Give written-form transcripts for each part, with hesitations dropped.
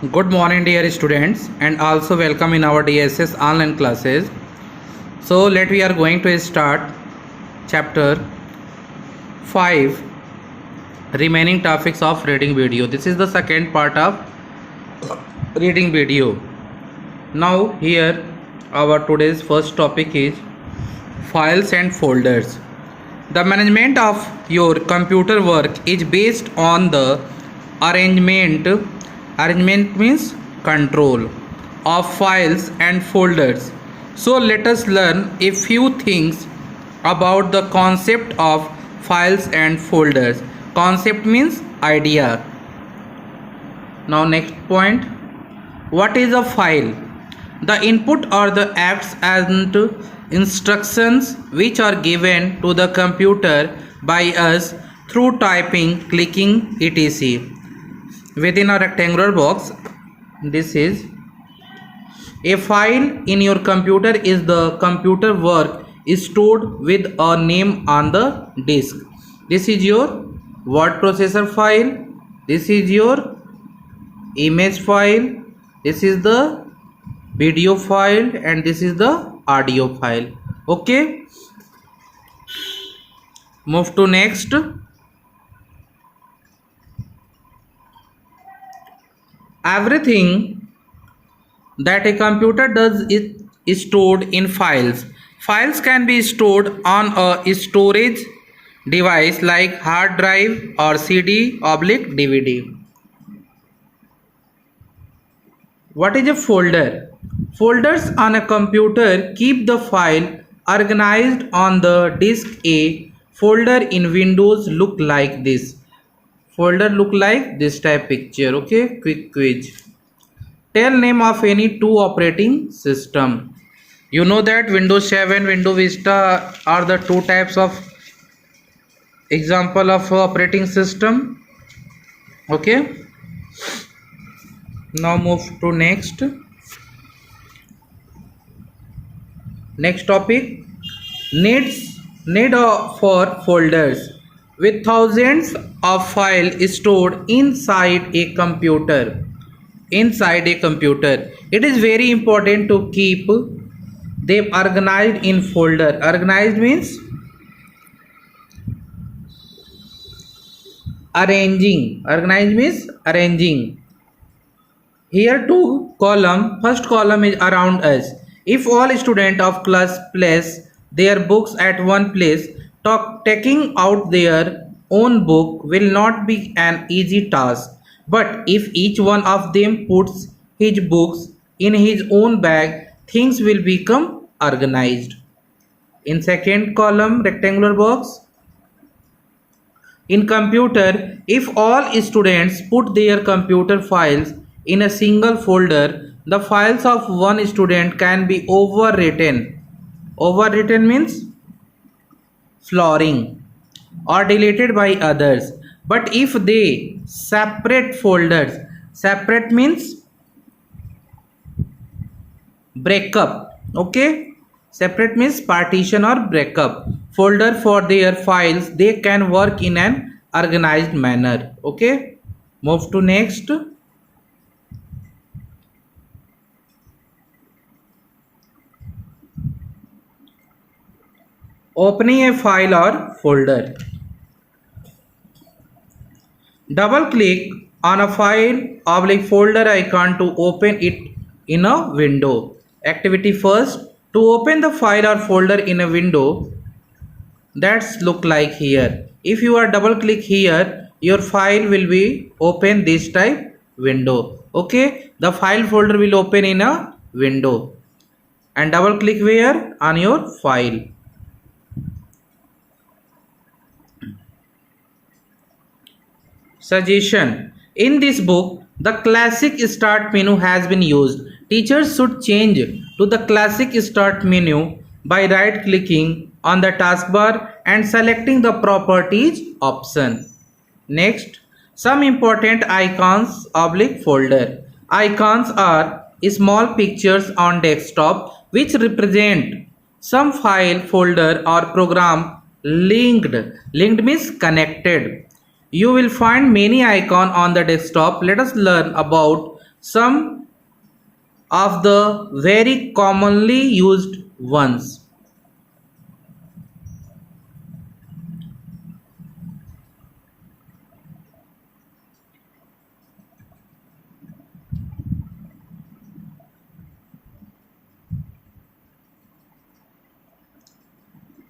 Good morning, dear students, and also welcome in our DSS online classes. So, we are going to start chapter 5 remaining topics of reading video. This is the second part of reading video. Now, here our today's first topic is files and folders. The management of your computer work is based on the arrangement means control of files and folders. So let us learn a few things about the concept of files and folders. Concept means idea. Now next point, what is a file? The input or the acts and instructions which are given to the computer by us through typing, clicking, etc. Within a rectangular box, this is a file in your computer is the computer work is stored with a name on the disk. This is your word processor file, this is your image file, this is the video file, and this is the audio file. Okay, move to next. Everything that a computer does is stored in files. Files can be stored on a storage device like hard drive or CD/DVD. What is a folder? Folders on a computer keep the file organized on the disk. A folder in Windows look like this. Folder look like this type picture. Okay, quick quiz. Tell name of any two operating system. You know that Windows 7, Windows Vista are the two types of example of operating system. Okay, now move to next topic. Need for folders. With thousands of files stored inside a computer, it is very important to keep them organized in folder. Organized means arranging. Organized means arranging. Here two column. First column is around us. If all students of class place their books at one place, taking out their own book will not be an easy task. But if each one of them puts his books in his own bag, things will become organized. In second column, rectangular box. In computer, if all students put their computer files in a single folder, the files of one student can be overwritten. Overwritten means flooring or deleted by others. But if they separate folders, separate means breakup. Okay, separate means partition or breakup folder for their files, they can work in an organized manner. Okay, move to next. Opening a file or folder. Double click on a file or folder icon to open it in a window. Activity first. To open the file or folder in a window, that's look like here. If you are double click here, your file will be open this type window. Okay, the file folder will open in a window, and double click where? On your file. Suggestion. In this book, the classic start menu has been used. Teachers should change to the classic start menu by right clicking on the taskbar and selecting the properties option. Next, some important icons folder. Icons are small pictures on desktop which represent some file, folder or program linked. Linked means connected. You will find many icons on the desktop. Let us learn about Some of the very commonly used ones.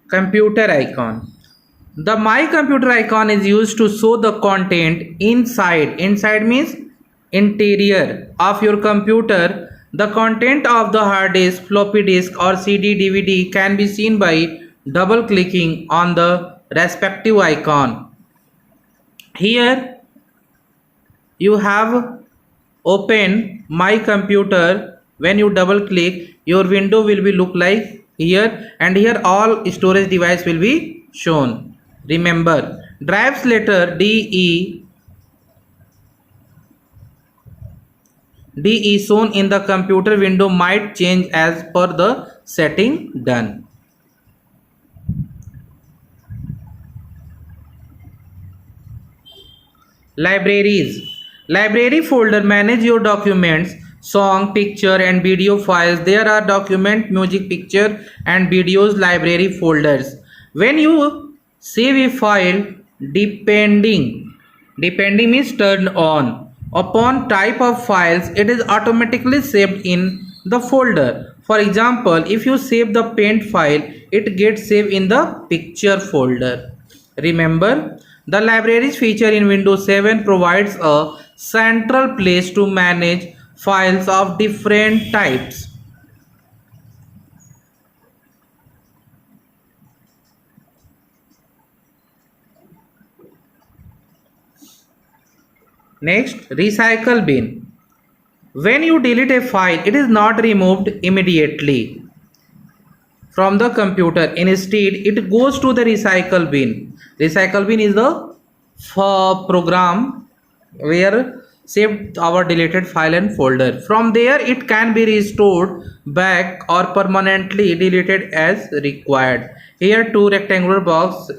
Computer icon. The My Computer icon is used to show the content inside. Inside means interior of your computer. The content of the hard disk, floppy disk or CD DVD can be seen by double clicking on the respective icon. Here you have open My Computer. When you double click, your window will be look like here, and here all storage device will be shown. Remember, drives letter DE shown in the computer window might change as per the setting done. Libraries. Library folder manage your documents, song, picture and video files. There are document, music, picture and videos library folders. When you save a file, depending means turned on. Upon type of files, it is automatically saved in the folder. For example, if you save the paint file, it gets saved in the picture folder. Remember, the libraries feature in Windows 7 provides a central place to manage files of different types. Next, recycle bin. When you delete a file, it is not removed immediately from the computer. Instead, it goes to the recycle bin. Recycle bin is the program where saved our deleted file and folder. From there, it can be restored back or permanently deleted as required. Here, two rectangular box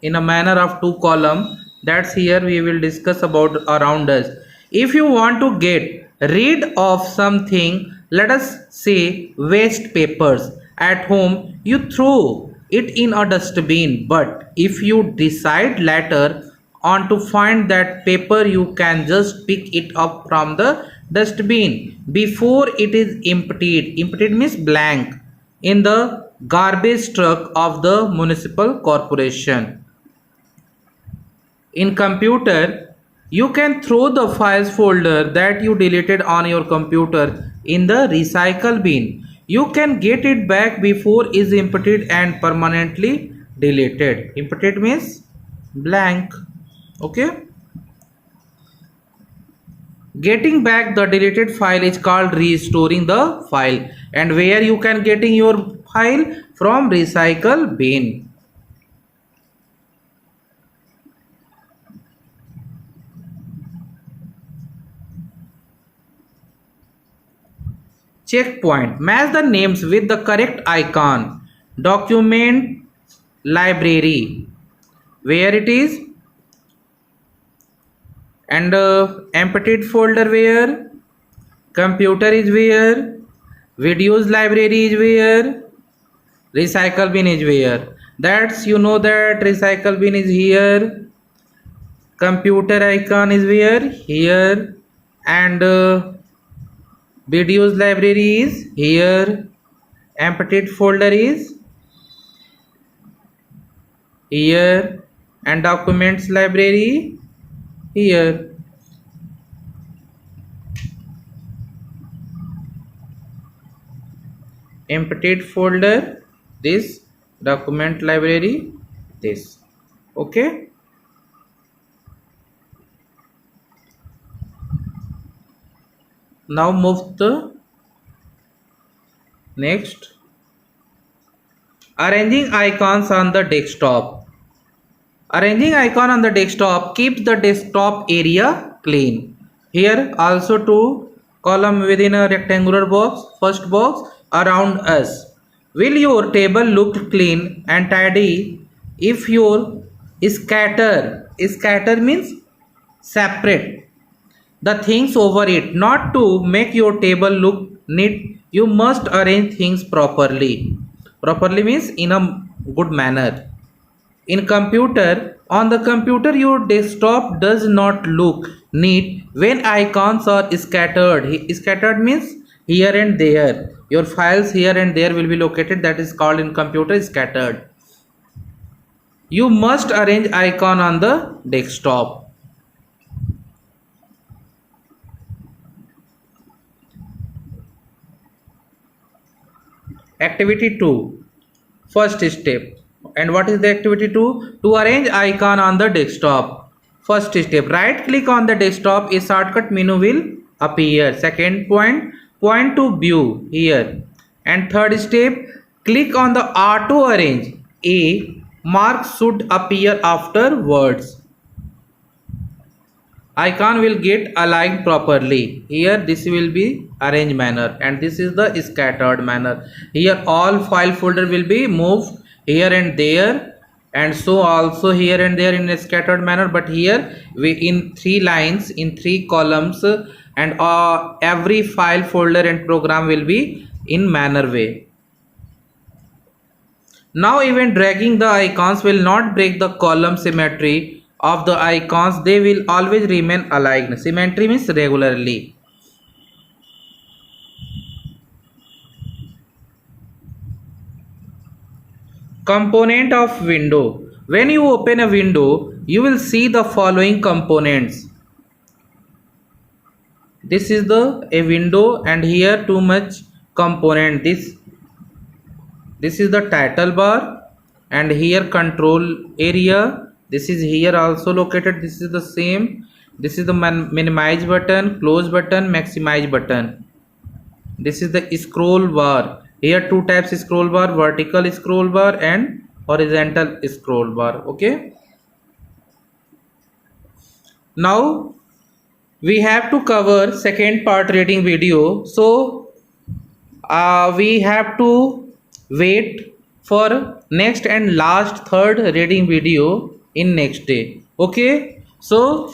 in a manner of two column. That's here we will discuss about around us. If you want to get rid of something, let us say waste papers at home, you throw it in a dustbin. But if you decide later on to find that paper, you can just pick it up from the dustbin before it is emptied. Emptied means blank in the garbage truck of the municipal corporation. In computer, you can throw the files folder that you deleted on your computer in the recycle bin. You can get it back before it is emptied and permanently deleted. Emptied means blank. Okay. Getting back the deleted file is called restoring the file, and where you can getting your file from recycle bin. Checkpoint. Match the names with the correct icon. Document library, where it is, and emptied folder where, computer is where, videos library is where, recycle bin is where. That's you know that recycle bin is here, computer icon is where, here, and videos library is here, emptied folder is here, and documents library here. Emptied folder this, document library this. Okay. Now move the next. Arranging icons on the desktop. Arranging icon on the desktop keeps the desktop area clean. Here also two column within a rectangular box. First box, around us. Will your table look clean and tidy if your scatter means separate. the things over it. Not to make your table look neat, you must arrange things properly. Properly means in a good manner. In computer, on the computer, your desktop does not look neat when icons are scattered. Scattered means here and there. Your files here and there will be located. That is called in computer scattered. You must arrange icon on the desktop. Activity 2. First step. And what is the activity 2? To arrange icon on the desktop. First step. Right click on the desktop. A shortcut menu will appear. Second point. Point to view here. And third step. Click on the auto arrange. A mark should appear afterwards. Icon will get aligned properly. Here this will be arranged manner and this is the scattered manner. Here all file folder will be moved here and there, and so also here and there in a scattered manner, but here we in 3 lines, in 3 columns, and every file folder and program will be in manner way. Now even dragging the icons will not break the column symmetry of the icons. They will always remain aligned. Symmetry means regularly. Component of window. When you open a window, you will see the following components. This is a window, and here too much component. This is the title bar, and here control area. This is here also located. This is the same. This is the minimize button, close button, maximize button. This is the scroll bar. Here 2 types scroll bar, vertical scroll bar and horizontal scroll bar. Okay. Now we have to cover second part reading video. So we have to wait for next and last third reading video in next day. Okay. So